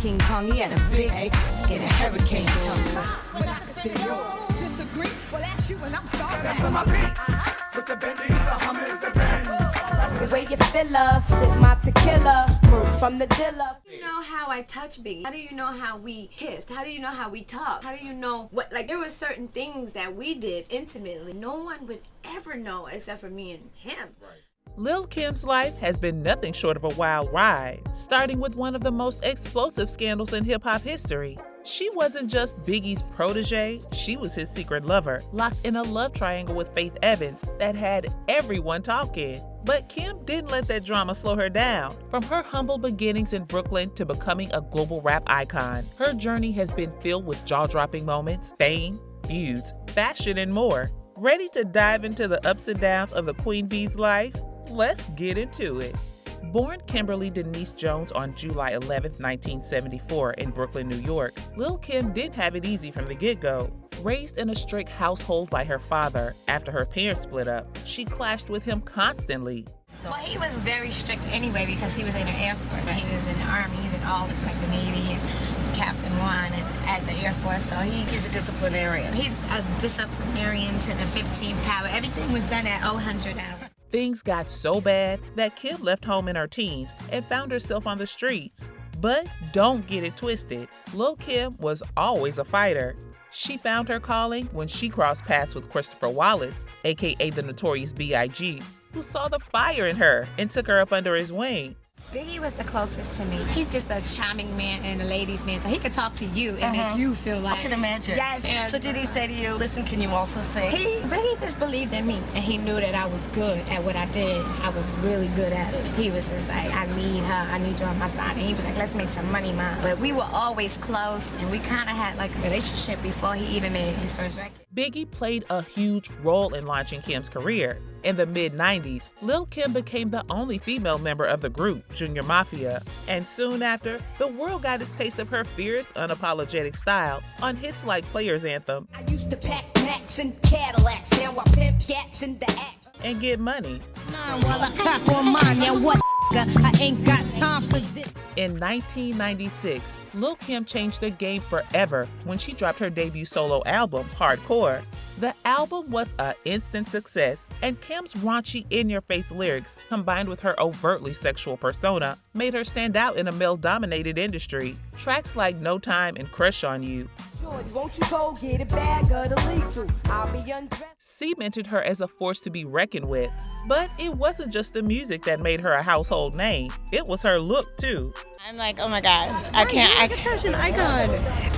King Kong, he had a big egg and a hurricane tongue. Disagree? Well, that's you, and I'm sorry. That's on my beats. With the bendies, the hummers, the bends. The way you feel love, sip my tequila, move from the dealer. How do you know how I touch Biggie? How do you know how we kissed? How do you know how we talked? How do you know what, like, there were certain things that we did intimately no one would ever know except for me and him. Lil' Kim's life has been nothing short of a wild ride, starting with one of the most explosive scandals in hip-hop history. She wasn't just Biggie's protege, she was his secret lover, locked in a love triangle with Faith Evans that had everyone talking. But Kim didn't let that drama slow her down. From her humble beginnings in Brooklyn to becoming a global rap icon, her journey has been filled with jaw-dropping moments, fame, feuds, fashion, and more. Ready to dive into the ups and downs of the Queen Bee's life? Let's get into it. Born Kimberly Denise Jones on July 11, 1974 in Brooklyn, New York, Lil' Kim didn't have it easy from the get-go. Raised in a strict household by her father after her parents split up, she clashed with him constantly. Well, he was very strict anyway because he was in the Air Force. He was in the Army, he's in all the, like the Navy and Captain One and at the Air Force. So he's a disciplinarian. He's a disciplinarian to the 15 power. Everything was done at 100 hours. Things got so bad that Kim left home in her teens and found herself on the streets. But don't get it twisted, Lil' Kim was always a fighter. She found her calling when she crossed paths with Christopher Wallace, aka the Notorious B.I.G., who saw the fire in her and took her up under his wing. Biggie was the closest to me. He's just a charming man and a ladies' man, so he could talk to you and make you feel like... I can imagine. Yes. And so did he say to you, listen, can you also sing? Biggie just believed in me, and he knew that I was good at what I did. I was really good at it. He was just like, I need her, I need you on my side. And he was like, let's make some money, Mom. But we were always close, and we kind of had like a relationship before he even made his first record. Biggie played a huge role in launching Kim's career. In the mid-90s, Lil' Kim became the only female member of the group, Junior Mafia, and soon after, the world got its taste of her fierce, unapologetic style on hits like Player's Anthem I used to pack Macs and Cadillacs, now I pimp gats in the axe. and Get Money. While I pack on mine, now what? I ain't got time for this. In 1996, Lil' Kim changed the game forever when she dropped her debut solo album, Hardcore. The album was an instant success, and Kim's raunchy, in-your-face lyrics, combined with her overtly sexual persona, made her stand out in a male-dominated industry. Tracks like No Time and Crush on You Shorty, won't you go get a bag of the lethal? I'll be undressed. cemented her as a force to be reckoned with. But it wasn't just the music that made her a household name, it was her look too. I'm like, oh my gosh, I can't. You're a fashion icon.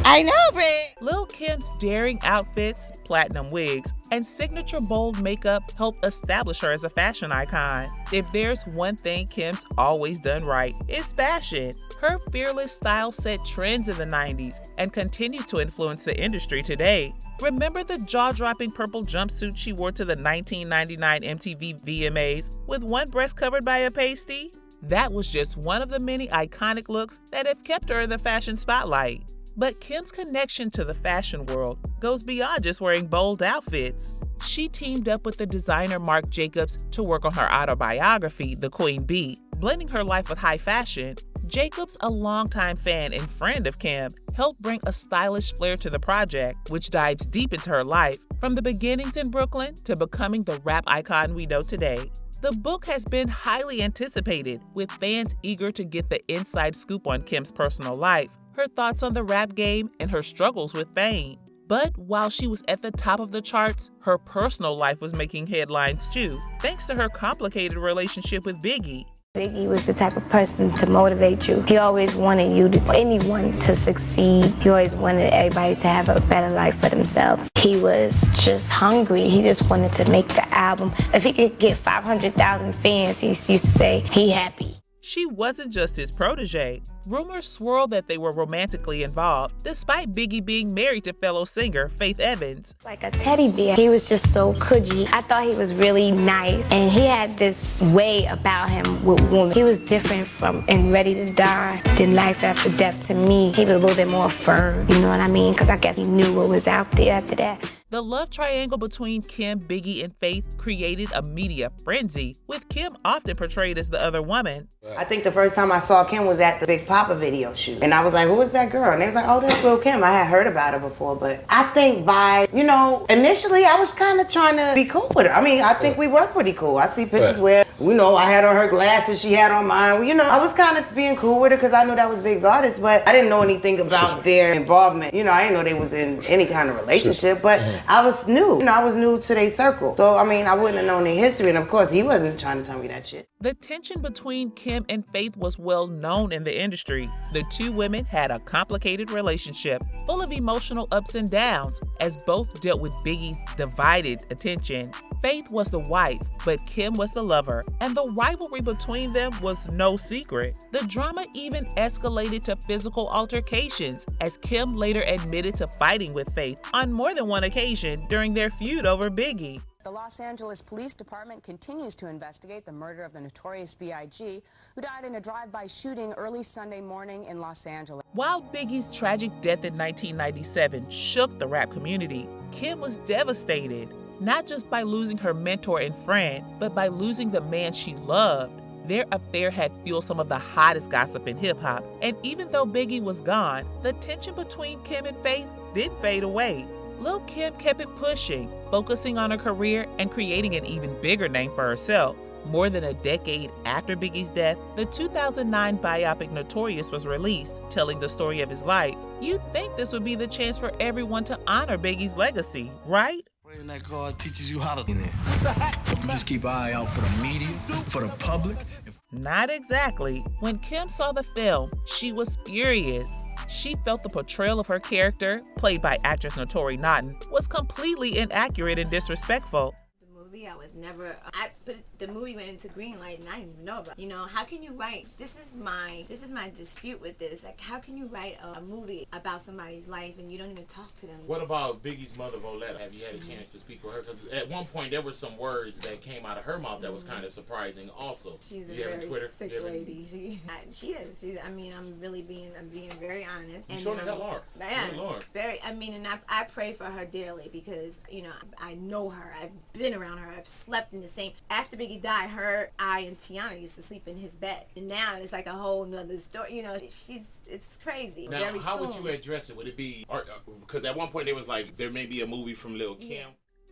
I know, but Lil' Kim's daring outfits, platinum wigs, and signature bold makeup helped establish her as a fashion icon. If there's one thing Kim's always done right, it's fashion. Her fearless style set trends in the 90s and continues to influence the industry today. Remember the jaw-dropping purple jumpsuit she wore to the 1999 MTV VMAs with one breast covered by a pasty? That was just one of the many iconic looks that have kept her in the fashion spotlight. But Kim's connection to the fashion world goes beyond just wearing bold outfits. She teamed up with the designer Marc Jacobs to work on her autobiography, The Queen Bee, blending her life with high fashion. Jacobs, a longtime fan and friend of Kim, helped bring a stylish flair to the project, which dives deep into her life, from the beginnings in Brooklyn to becoming the rap icon we know today. The book has been highly anticipated, with fans eager to get the inside scoop on Kim's personal life, her thoughts on the rap game, and her struggles with fame. But while she was at the top of the charts, her personal life was making headlines too, thanks to her complicated relationship with Biggie. Biggie was the type of person to motivate you. He always wanted anyone to succeed. He always wanted everybody to have a better life for themselves. He was just hungry. He just wanted to make the album. If he could get 500,000 fans, he used to say he happy. She wasn't just his protege. Rumors swirled that they were romantically involved, despite Biggie being married to fellow singer Faith Evans. Like a teddy bear. He was just so cudgy. I thought he was really nice, and he had this way about him with women. He was different from in Ready to Die than Life After Death to me. He was a little bit more firm, you know what I mean? Because I guess he knew what was out there after that. The love triangle between Kim, Biggie, and Faith created a media frenzy, with Kim often portrayed as the other woman. I think the first time I saw Kim was at the Big Papa video shoot. And I was like, who is that girl? And they was like, oh, that's Lil' Kim. I had heard about her before, but I think by, initially I was kind of trying to be cool with her. I mean, I think we were pretty cool. I see pictures where, I had on her glasses, she had on mine. I was kind of being cool with her because I knew that was Big's artist, but I didn't know anything about their involvement. I didn't know they was in any kind of relationship, but I was new. I was new to their circle. So, I wouldn't have known their history, and of course, he wasn't trying to tell me that shit. The tension between Kim and Faith was well known in the industry. The two women had a complicated relationship, full of emotional ups and downs, as both dealt with Biggie's divided attention. Faith was the wife, but Kim was the lover, and the rivalry between them was no secret. The drama even escalated to physical altercations, as Kim later admitted to fighting with Faith on more than one occasion during their feud over Biggie. The Los Angeles Police Department continues to investigate the murder of the Notorious B.I.G., who died in a drive-by shooting early Sunday morning in Los Angeles. While Biggie's tragic death in 1997 shook the rap community, Kim was devastated, not just by losing her mentor and friend, but by losing the man she loved. Their affair had fueled some of the hottest gossip in hip-hop, and even though Biggie was gone, the tension between Kim and Faith didn't fade away. Lil' Kim kept it pushing, focusing on her career and creating an even bigger name for herself. More than a decade after Biggie's death, the 2009 biopic Notorious was released, telling the story of his life. You'd think this would be the chance for everyone to honor Biggie's legacy, right? Praying that God teaches you how to in there. You just keep an eye out for the media, for the public. Not exactly. When Kim saw the film, she was furious. She felt the portrayal of her character, played by actress Notori Naughton, was completely inaccurate and disrespectful. I was never, but the movie went into green light and I didn't even know about it. How can you write, this is my dispute with this, like how can you write a movie about somebody's life and you don't even talk to them? What about Biggie's mother, Voletta? Have you had a chance to speak with her? Because at one point there were some words that came out of her mouth that was kind of surprising also. She's a very sick lady. She is. I'm being very honest. You showing that Laura. Yeah, very, and I pray for her dearly because, I know her. I've been around her. I've slept in the same. After Biggie died, I and Tiana used to sleep in his bed, and now it's like a whole nother story. It's crazy. Now, how would you address it? Would it be because at one point there was like there may be a movie from Lil' Kim. Yeah.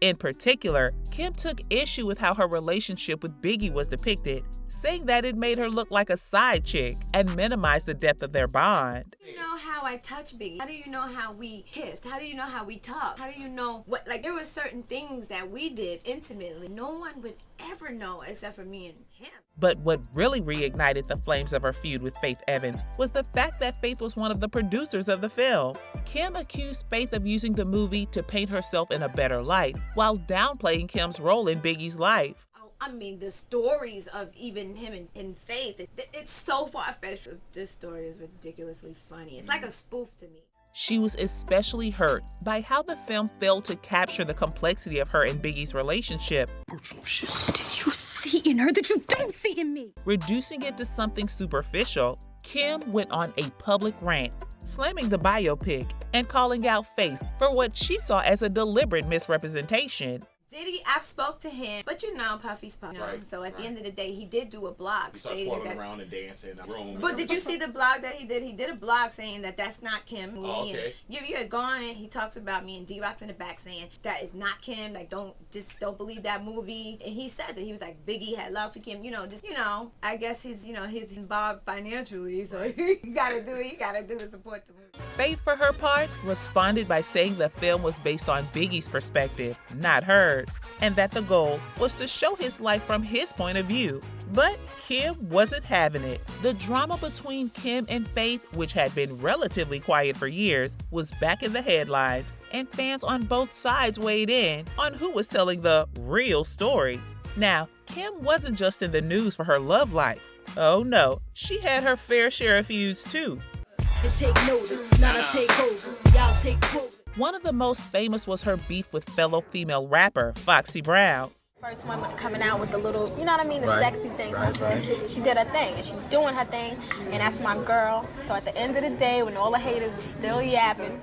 In particular, Kim took issue with how her relationship with Biggie was depicted, saying that it made her look like a side chick and minimized the depth of their bond. How do you know how I touch Biggie? How do you know how we kissed? How do you know how we talked? How do you know what, there were certain things that we did intimately no one would ever know except for me and him. But what really reignited the flames of her feud with Faith Evans was the fact that Faith was one of the producers of the film. Kim accused Faith of using the movie to paint herself in a better light, while downplaying Kim's role in Biggie's life. The stories of even him and Faith, it's so far-fetched. This story is ridiculously funny. It's like a spoof to me. She was especially hurt by how the film failed to capture the complexity of her and Biggie's relationship. What do you see in her that you don't see in me? Reducing it to something superficial, Kim went on a public rant, slamming the biopic and calling out Faith for what she saw as a deliberate misrepresentation. Diddy, I've spoke to him, but Puffy's Puffy. Right, so at the end of the day, he did do a blog. He started twirling around and dancing in the room. But did you see the blog that he did? He did a blog saying that that's not Kim. Oh, okay. You had gone and he talks about me and D-Rock's in the back saying that is not Kim. Like don't believe that movie. And he says it. He was like Biggie had love for Kim. I guess he's involved financially, so he gotta do to support the movie. Faith, for her part, responded by saying the film was based on Biggie's perspective, not hers, and that the goal was to show his life from his point of view. But Kim wasn't having it. The drama between Kim and Faith, which had been relatively quiet for years, was back in the headlines, and fans on both sides weighed in on who was telling the real story. Now, Kim wasn't just in the news for her love life. Oh no, she had her fair share of feuds too. Take notice, not a takeover. Y'all take quote. One of the most famous was her beef with fellow female rapper Foxy Brown. First one coming out with the little, you know what I mean, the sexy things. So she did her thing, and she's doing her thing, and that's my girl. So at the end of the day, when all the haters are still yapping,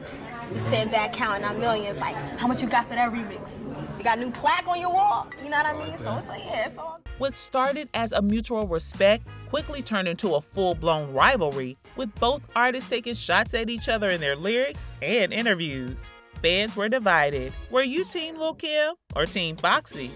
we sitting back counting our millions, like, how much you got for that remix? You got a new plaque on your wall? You know what I mean? So it's like, yeah, it's all. What started as a mutual respect quickly turned into a full-blown rivalry, with both artists taking shots at each other in their lyrics and interviews. Fans were divided. Were you Team Lil' Kim or Team Foxy?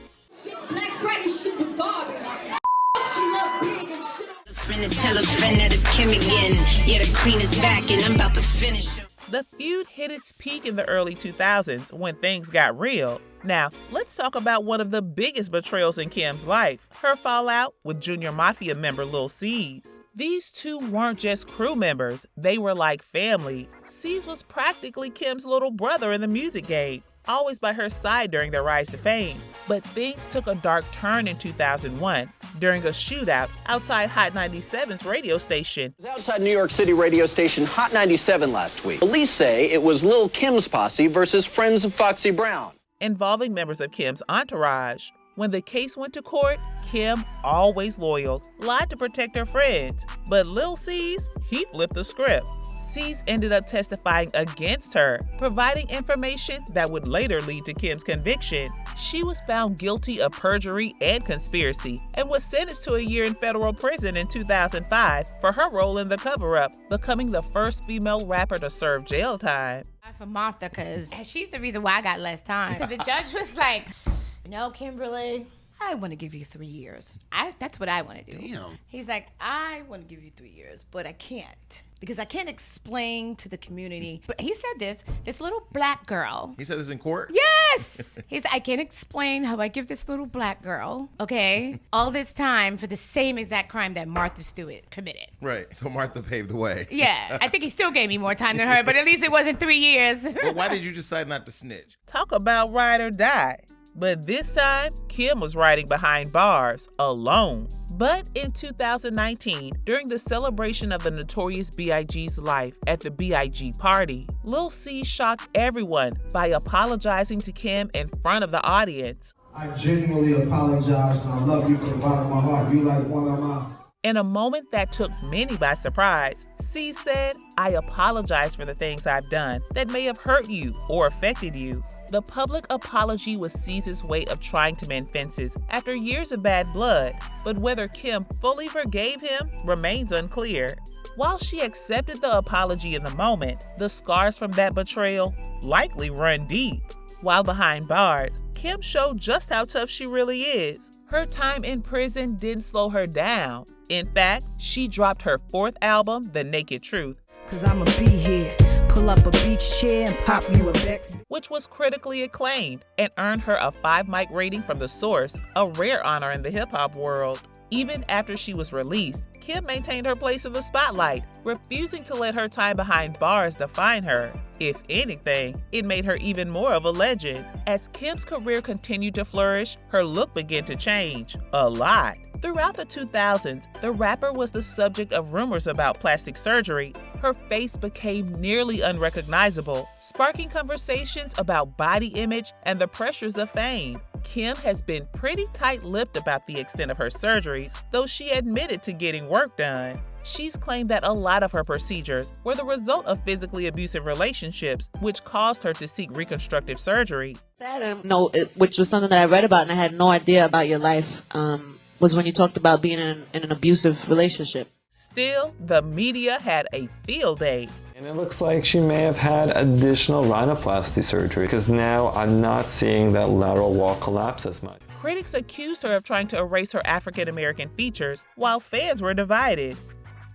Black Friday shit was garbage. She look big and shit. Friend and tell a friend that it's Kim again. Yeah, the queen is back and I'm about to finish her. The feud hit its peak in the early 2000s when things got real. Now, let's talk about one of the biggest betrayals in Kim's life, her fallout with Junior Mafia member Lil C's. These two weren't just crew members, they were like family. C's was practically Kim's little brother in the music game, always by her side during their rise to fame. But things took a dark turn in 2001 during a shootout outside Hot 97's radio station. It was outside New York City radio station Hot 97 last week. Police say it was Lil' Kim's posse versus friends of Foxy Brown, involving members of Kim's entourage. When the case went to court, Kim, always loyal, lied to protect her friends. But Lil C's, he flipped the script. C's ended up testifying against her, providing information that would later lead to Kim's conviction. She was found guilty of perjury and conspiracy and was sentenced to a year in federal prison in 2005 for her role in the cover-up, becoming the first female rapper to serve jail time. For Martha, because she's the reason why I got less time. The judge was like, no, Kimberly, I want to give you 3 years. That's what I want to do. Damn. He's like, I want to give you 3 years, but I can't. Because I can't explain to the community. But he said this little black girl. He said this in court? Yes! He's like, I can't explain how I give this little black girl, okay, all this time for the same exact crime that Martha Stewart committed. Right. So Martha paved the way. Yeah. I think he still gave me more time than her, but at least it wasn't 3 years. Well, why did you decide not to snitch? Talk about ride or die. But this time, Kim was riding behind bars, alone. But in 2019, during the celebration of the Notorious B.I.G.'s life at the B.I.G. party, Lil C shocked everyone by apologizing to Kim in front of the audience. I genuinely apologize and I love you from the bottom of my heart. You like one of my... In a moment that took many by surprise, C said, I apologize for the things I've done that may have hurt you or affected you. The public apology was C's way of trying to mend fences after years of bad blood, but whether Kim fully forgave him remains unclear. While she accepted the apology in the moment, the scars from that betrayal likely run deep. While behind bars, Kim showed just how tough she really is. Her time in prison didn't slow her down. In fact, she dropped her 4th album, The Naked Truth, Cause I'ma be here, pull up a beach chair and pop you a Vex, which was critically acclaimed and earned her a 5 mic rating from The Source, a rare honor in the hip-hop world. Even after she was released, Kim maintained her place in the spotlight, refusing to let her time behind bars define her. If anything, it made her even more of a legend. As Kim's career continued to flourish, her look began to change, a lot. Throughout the 2000s, the rapper was the subject of rumors about plastic surgery. Her face became nearly unrecognizable, sparking conversations about body image and the pressures of fame. Kim has been pretty tight-lipped about the extent of her surgeries, though she admitted to getting work done. She's claimed that a lot of her procedures were the result of physically abusive relationships, which caused her to seek reconstructive surgery. No, which was something that I read about and I had no idea about your life, was when you talked about being in an abusive relationship. Still, the media had a field day. And it looks like she may have had additional rhinoplasty surgery because now I'm not seeing that lateral wall collapse as much. Critics accused her of trying to erase her African-American features, while fans were divided.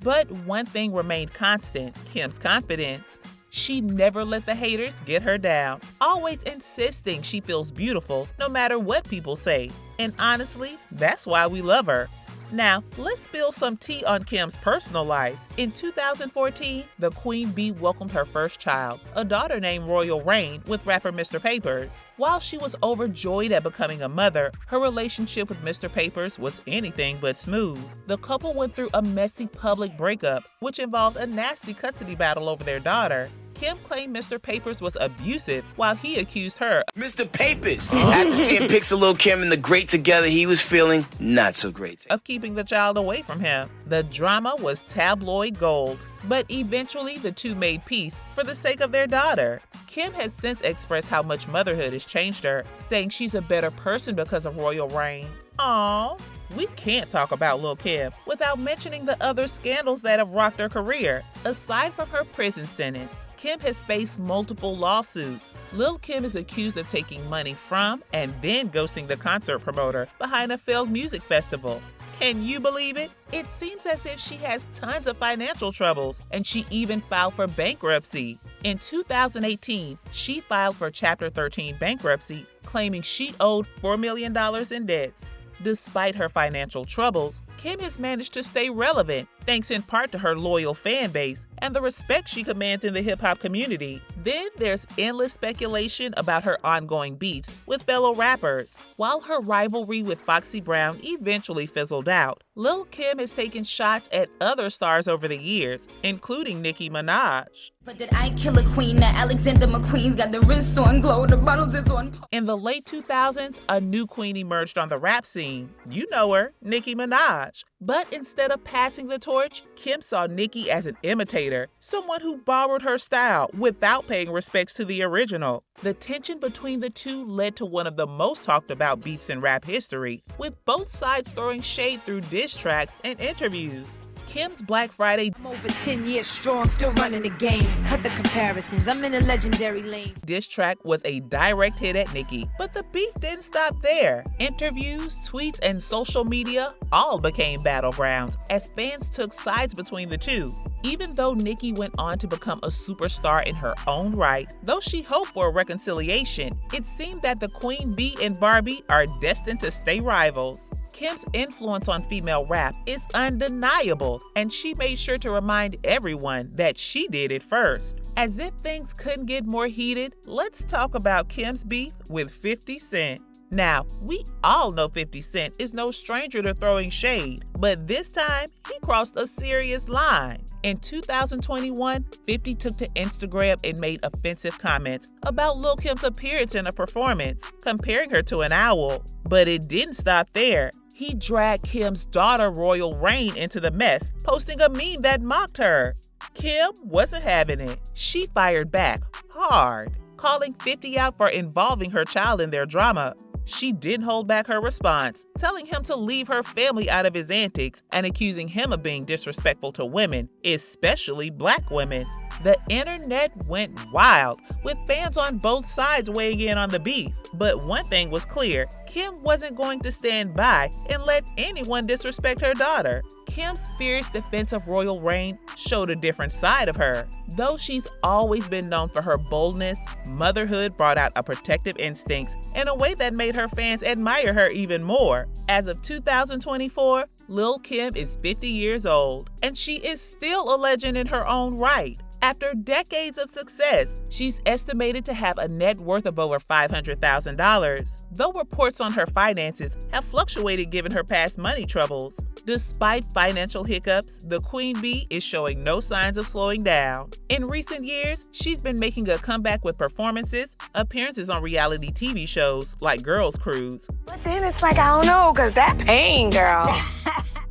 But one thing remained constant, Kim's confidence. She never let the haters get her down, always insisting she feels beautiful no matter what people say. And honestly, that's why we love her. Now, let's spill some tea on Kim's personal life. In 2014, the Queen Bee welcomed her first child, a daughter named Royal Reign, with rapper Mr. Papers. While she was overjoyed at becoming a mother, her relationship with Mr. Papers was anything but smooth. The couple went through a messy public breakup, which involved a nasty custody battle over their daughter. Kim claimed Mr. Papers was abusive while he accused her Mr. Papers. After seeing pics of Lil' Kim and the Great together, he was feeling not so great. of keeping the child away from him. The drama was tabloid gold, but eventually the two made peace for the sake of their daughter. Kim has since expressed how much motherhood has changed her, saying she's a better person because of royal reign. Aww. We can't talk about Lil' Kim without mentioning the other scandals that have rocked her career. Aside from her prison sentence, Kim has faced multiple lawsuits. Lil' Kim is accused of taking money from and then ghosting the concert promoter behind a failed music festival. Can you believe it? It seems as if she has tons of financial troubles, and she even filed for bankruptcy. In 2018, she filed for Chapter 13 bankruptcy, claiming she owed $4 million in debts. Despite her financial troubles, Kim has managed to stay relevant, thanks in part to her loyal fan base and the respect she commands in the hip-hop community. Then there's endless speculation about her ongoing beefs with fellow rappers. While her rivalry with Foxy Brown eventually fizzled out, Lil' Kim has taken shots at other stars over the years, including Nicki Minaj. But did I kill a queen? That Alexander McQueen's got the wrist on glow, the bottles is on. In the late 2000s, a new queen emerged on the rap scene. You know her, Nicki Minaj. But instead of passing the torch, Kim saw Nicki as an imitator, someone who borrowed her style without paying respects to the original. The tension between the two led to one of the most talked about beefs in rap history, with both sides throwing shade through diss tracks and interviews. Kim's Black Friday I'm over 10 years strong, still running the game. Cut the comparisons, I'm in a legendary lane. diss track was a direct hit at Nicki, but the beef didn't stop there. Interviews, tweets, and social media all became battlegrounds as fans took sides between the two. Even though Nicki went on to become a superstar in her own right, though she hoped for a reconciliation, it seemed that the Queen Bee and Barbie are destined to stay rivals. Kim's influence on female rap is undeniable, and she made sure to remind everyone that she did it first. As if things couldn't get more heated, let's talk about Kim's beef with 50 Cent. Now, we all know 50 Cent is no stranger to throwing shade, but this time, he crossed a serious line. In 2021, 50 took to Instagram and made offensive comments about Lil' Kim's appearance in a performance, comparing her to an owl. But it didn't stop there. He dragged Kim's daughter, Royal Reign, into the mess, posting a meme that mocked her. Kim wasn't having it. She fired back hard, calling 50 out for involving her child in their drama. She didn't hold back her response, telling him to leave her family out of his antics and accusing him of being disrespectful to women, especially black women. The internet went wild, with fans on both sides weighing in on the beef. But one thing was clear, Kim wasn't going to stand by and let anyone disrespect her daughter. Kim's fierce defense of Royal Reign showed a different side of her. Though she's always been known for her boldness, motherhood brought out a protective instincts in a way that made her fans admire her even more. As of 2024, Lil' Kim is 50 years old, and she is still a legend in her own right. After decades of success, she's estimated to have a net worth of over $500,000, though reports on her finances have fluctuated given her past money troubles. Despite financial hiccups, the Queen Bee is showing no signs of slowing down. In recent years, she's been making a comeback with performances, appearances on reality TV shows like Girls Cruise. But then it's like, I don't know, because that pain, girl.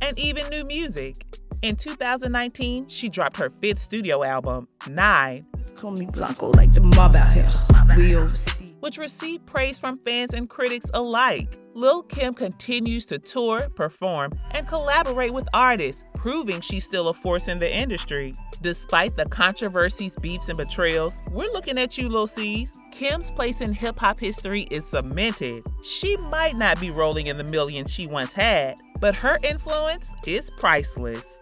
And even new music. In 2019, she dropped her 5th studio album, 9, Call me Blanco like the mob out here. We oversee. which received praise from fans and critics alike. Lil' Kim continues to tour, perform, and collaborate with artists, proving she's still a force in the industry. Despite the controversies, beefs, and betrayals, we're looking at you, Lil' C's. Kim's place in hip-hop history is cemented. She might not be rolling in the millions she once had, but her influence is priceless.